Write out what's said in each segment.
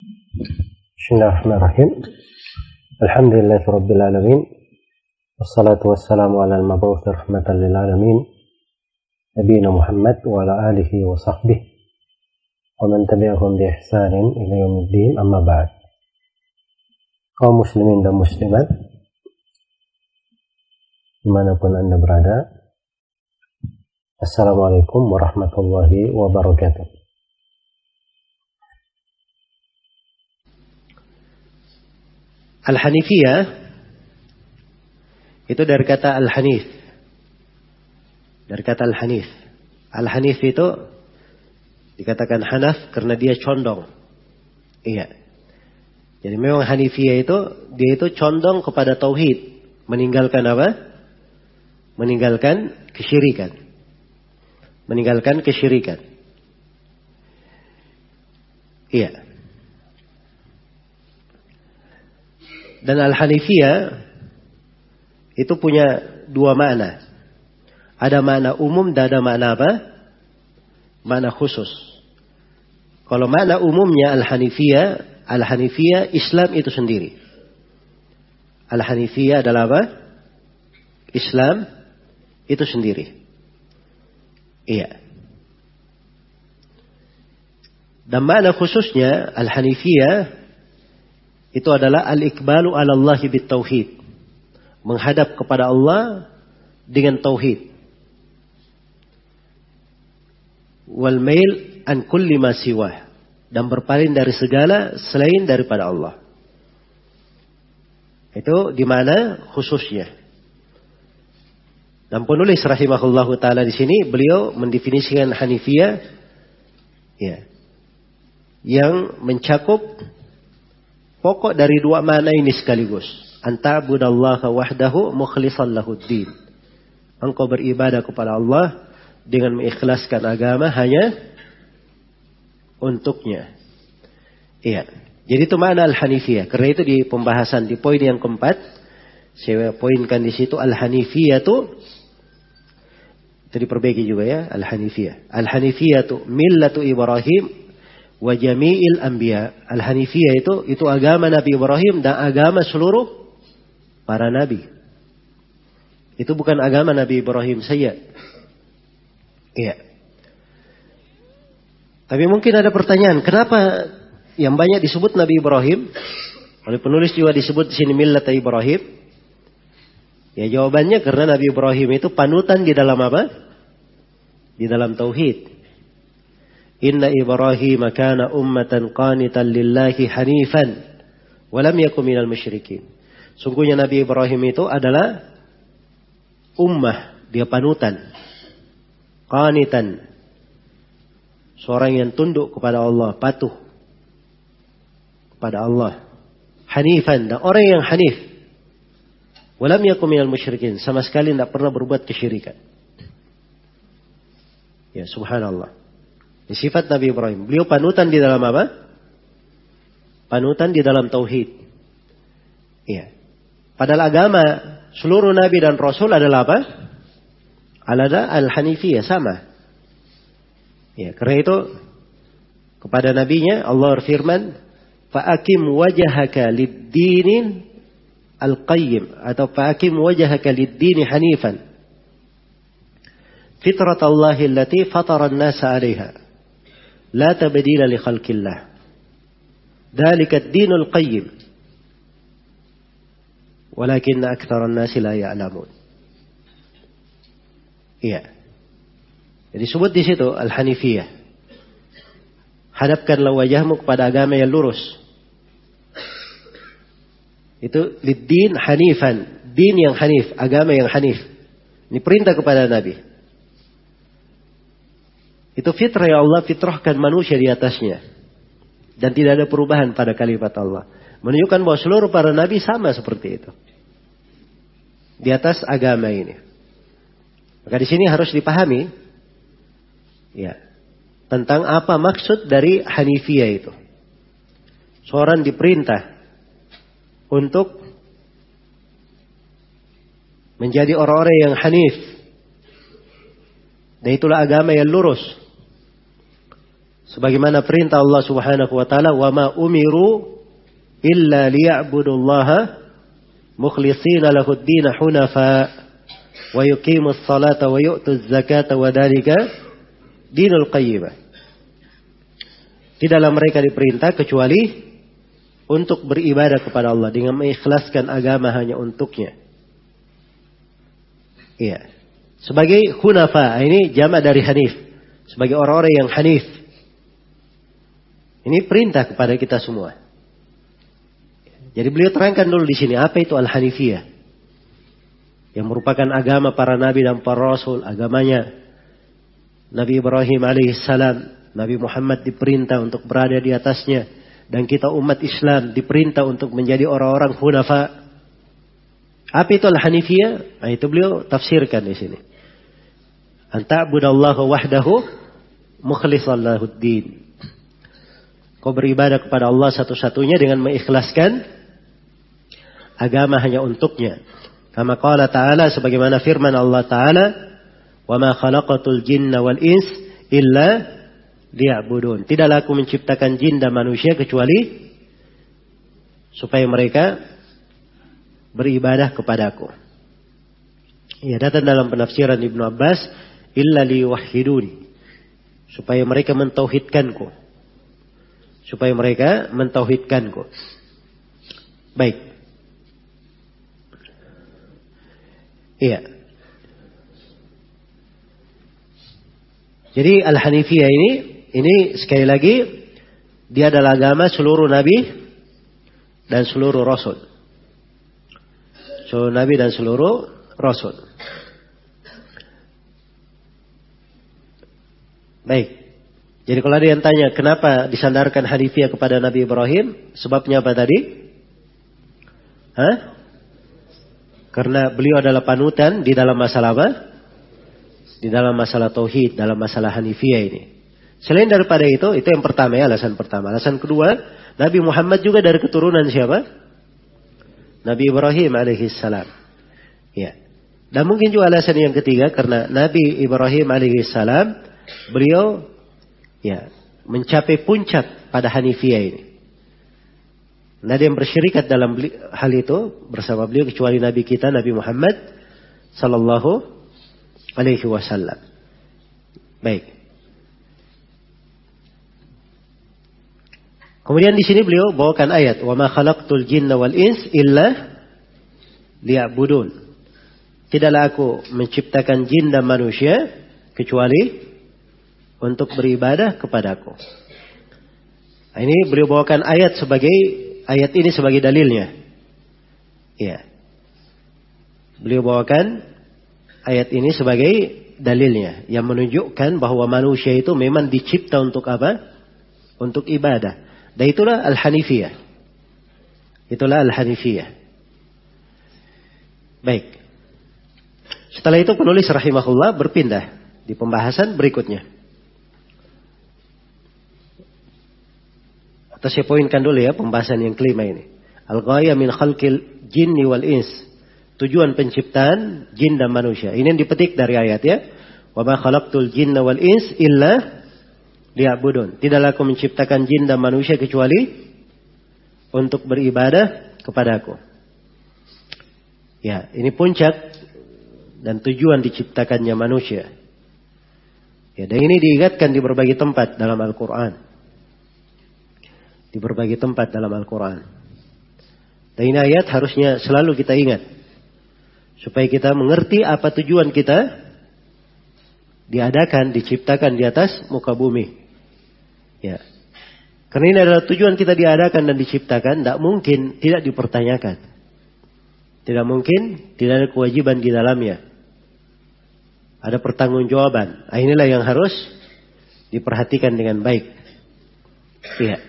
Bismillahirrahmanirrahim. Alhamdulillahirabbil alamin. Wassalatu wassalamu ala al-mab'uts rahmatan lil alamin. Nabiyina Muhammad wa ala alihi wa sahbihi wa man tabi'ahum bi ihsanin ila yaumiddin, amma ba'd. Kaum muslimin dan muslimat dimanapun Anda berada, Assalamualaikum warahmatullahi wabarakatuh. Al-Hanifiyah itu dari kata Al-Hanif. Dari kata Al-Hanif. Al-Hanif itu dikatakan Hanaf karena dia condong. Iya. Jadi memang Hanifiyah itu dia itu condong kepada tauhid, meninggalkan apa? Meninggalkan kesyirikan. Meninggalkan kesyirikan. Iya. Dan Al-Hanifiyah itu punya dua makna. Ada makna umum dan ada makna apa? Makna khusus. Kalau makna umumnya Al-Hanifiyah Islam itu sendiri. Al-Hanifiyah adalah apa? Islam itu sendiri. Iya. Dan makna khususnya Al-Hanifiyah itu adalah al-iqbalu ala Allah bit-tauhid. Menghadap kepada Allah dengan tauhid. Wal mail an kulli ma siwah. Dan berpaling dari segala selain daripada Allah. Itu di mana khususnya. Dan penulis rahimahullahu taala di sini beliau mendefinisikan Hanifiyah ya, yang mencakup pokok dari dua makna ini sekaligus. Anta'budallaha wahdahu mukhlishan lahuddin. Engkau beribadah kepada Allah dengan mengikhlaskan agama hanya untuknya. Iya. Jadi itu makna Al-Hanifiyah. Karena itu di pembahasan di poin yang keempat, saya poinkan di situ Al-Hanifiyah itu diperbaiki juga ya, Al-Hanifiyah. Al-Hanifiyah itu millatu Ibrahim wa jami'il anbiya. Al-Hanifiyah itu agama Nabi Ibrahim dan agama seluruh para nabi. Itu bukan agama Nabi Ibrahim saja. Iya. Tapi mungkin ada pertanyaan, kenapa yang banyak disebut Nabi Ibrahim? Oleh penulis juga disebut di sini millat Ibrahim. Ya jawabannya karena Nabi Ibrahim itu panutan di dalam apa? Di dalam tauhid. Inna Ibrahim kana ummatan qanitan lillahi hanifan wa lam yakun minal musyrikin. Sungguhnya Nabi Ibrahim itu adalah ummah, dia panutan. Qanitan. Seorang yang tunduk kepada Allah, patuh kepada Allah. Hanifan, dan orang yang hanif. Wa lam yakun minal musyrikin, sama sekali tidak pernah berbuat kesyirikan. Ya subhanallah. Sifat Nabi Ibrahim. Beliau panutan di dalam apa? Panutan di dalam tauhid. Iya. Padahal agama seluruh Nabi dan Rasul adalah apa? Adalah Al-Hanifiyah, sama. Ya, karena itu kepada nabinya Allah berfirman, "Fa'akim wajhaka lid-dinin al-qayyim" atau "Fa'akim wajhaka lid-dini hanifan. Fitratallahi allati fatara an-nasa 'alaiha." La tabdila li khalqillah. Dzalika ad-dinul qayyim. Walakinna aktsaran nasi la ya'lamun. Iya. Jadi sebut di situ Al-Hanifiyah. Hadapkanlah wajahmu kepada agama yang lurus. Itu lid-din hanifan, din yang hanif, agama yang hanif. Ini perintah kepada Nabi. Itu fitrah yang Allah fitrahkan manusia di atasnya. Dan tidak ada perubahan pada kalimat Allah. Menunjukkan bahwa seluruh para nabi sama seperti itu. Di atas agama ini. Maka di sini harus dipahami. Ya. Tentang apa maksud dari Hanifiyah itu. Seorang diperintah. Untuk menjadi orang-orang yang hanif. Dan itulah agama yang lurus. Sebagaimana perintah Allah Subhanahu wa taala, "Wa ma umiru illa liya'budullaha mukhlishina lahud-din hunafa wa yuqimus salata wa yu'tuz zakata wa dzalika dinul qayyimah." Tidaklah mereka diperintah kecuali untuk beribadah kepada Allah dengan mengikhlaskan agama hanya untuknya. Iya. Sebagai hunafa, ini jamak dari hanif. Sebagai orang-orang yang hanif. Ini perintah kepada kita semua. Jadi beliau terangkan dulu di sini apa itu al-hanifiyah. Yang merupakan agama para nabi dan para rasul, agamanya Nabi Ibrahim alaihissalam. Nabi Muhammad diperintah untuk berada di atasnya. Dan kita umat Islam diperintah untuk menjadi orang-orang hunafa. Apa itu al-hanifiyah? Nah, itu beliau tafsirkan di sini. Anta'budallaha wahdahu mukhlishan lahud-din. Kau beribadah kepada Allah satu-satunya dengan mengikhlaskan agama hanya untuknya. Kama qala ta'ala, sebagaimana firman Allah ta'ala, "Wa ma khalaqatul jinna wal ins illa liya'budun." Tidaklah aku menciptakan jin dan manusia kecuali supaya mereka beribadah kepadaku. Ya, datang dalam penafsiran Ibnu Abbas, "Illa liyuwahhidun." Supaya mereka mentauhidkanku. Supaya mereka mentauhidkanku. Baik. Iya. Jadi al-hanifiyah ini sekali lagi dia adalah agama seluruh nabi dan seluruh rasul. Seluruh nabi dan seluruh rasul. Baik. Jadi kalau ada yang tanya kenapa disandarkan hanifiyah kepada Nabi Ibrahim, sebabnya apa tadi? Karena beliau adalah panutan di dalam masalah apa? Di dalam masalah tauhid, dalam masalah hanifiyah ini. Selain daripada itu yang pertama ya, alasan pertama. Alasan kedua, Nabi Muhammad juga dari keturunan siapa? Nabi Ibrahim alaihissalam. Ya. Dan mungkin juga alasan yang ketiga, karena Nabi Ibrahim alaihissalam, beliau mencapai puncak pada hanifiyah ini. Tidak ada yang bersyirikat dalam hal itu bersama beliau kecuali Nabi kita, Nabi Muhammad sallallahu alaihi wasallam. Baik. Kemudian di sini beliau bawakan ayat, "Wa ma khalaqtul jinna wal ins illa liya'budun." Tidaklah aku menciptakan jin dan manusia kecuali untuk beribadah kepadaku. Nah, ini beliau bawakan ayat ini sebagai dalilnya. Ya. Beliau bawakan ayat ini sebagai dalilnya yang menunjukkan bahwa manusia itu memang dicipta untuk apa? Untuk ibadah. Dan itulah al-hanifiyah. Itulah al-hanifiyah. Baik. Setelah itu penulis rahimahullah berpindah di pembahasan berikutnya. Atau saya poinkan dulu ya pembahasan yang kelima ini. Al-ghaya min khalqil jinni wal ins. Tujuan penciptaan jin dan manusia. Ini yang dipetik dari ayat ya. Wa ma khalaqtul jinna wal ins illa liya'budun. Tidaklah aku menciptakan jin dan manusia kecuali untuk beribadah kepadaku. Ya, ini puncak dan tujuan diciptakannya manusia. Ya, dan ini diingatkan di berbagai tempat dalam Al-Quran. Di berbagai tempat dalam Al-Quran. Dan ini ayat harusnya selalu kita ingat. Supaya kita mengerti apa tujuan kita diadakan, diciptakan di atas muka bumi. Ya. Karena ini adalah tujuan kita diadakan dan diciptakan, tidak mungkin tidak dipertanyakan. Tidak mungkin tidak ada kewajiban di dalamnya. Ada pertanggungjawaban. Nah, inilah yang harus diperhatikan dengan baik. Iya.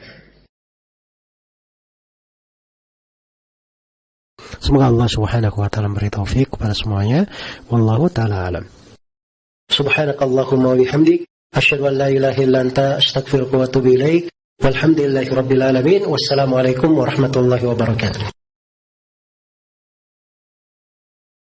Semoga Allah Subhanahu wa taala memberi taufik kepada semuanya. Wallahu taala alam. Subhanakallahumma wa bihamdik asyhadu an la ilaha illa anta astaghfiruka wa atubu ilaik. Walhamdulillahirabbil alamin. Wassalamualaikum warahmatullahi wabarakatuh.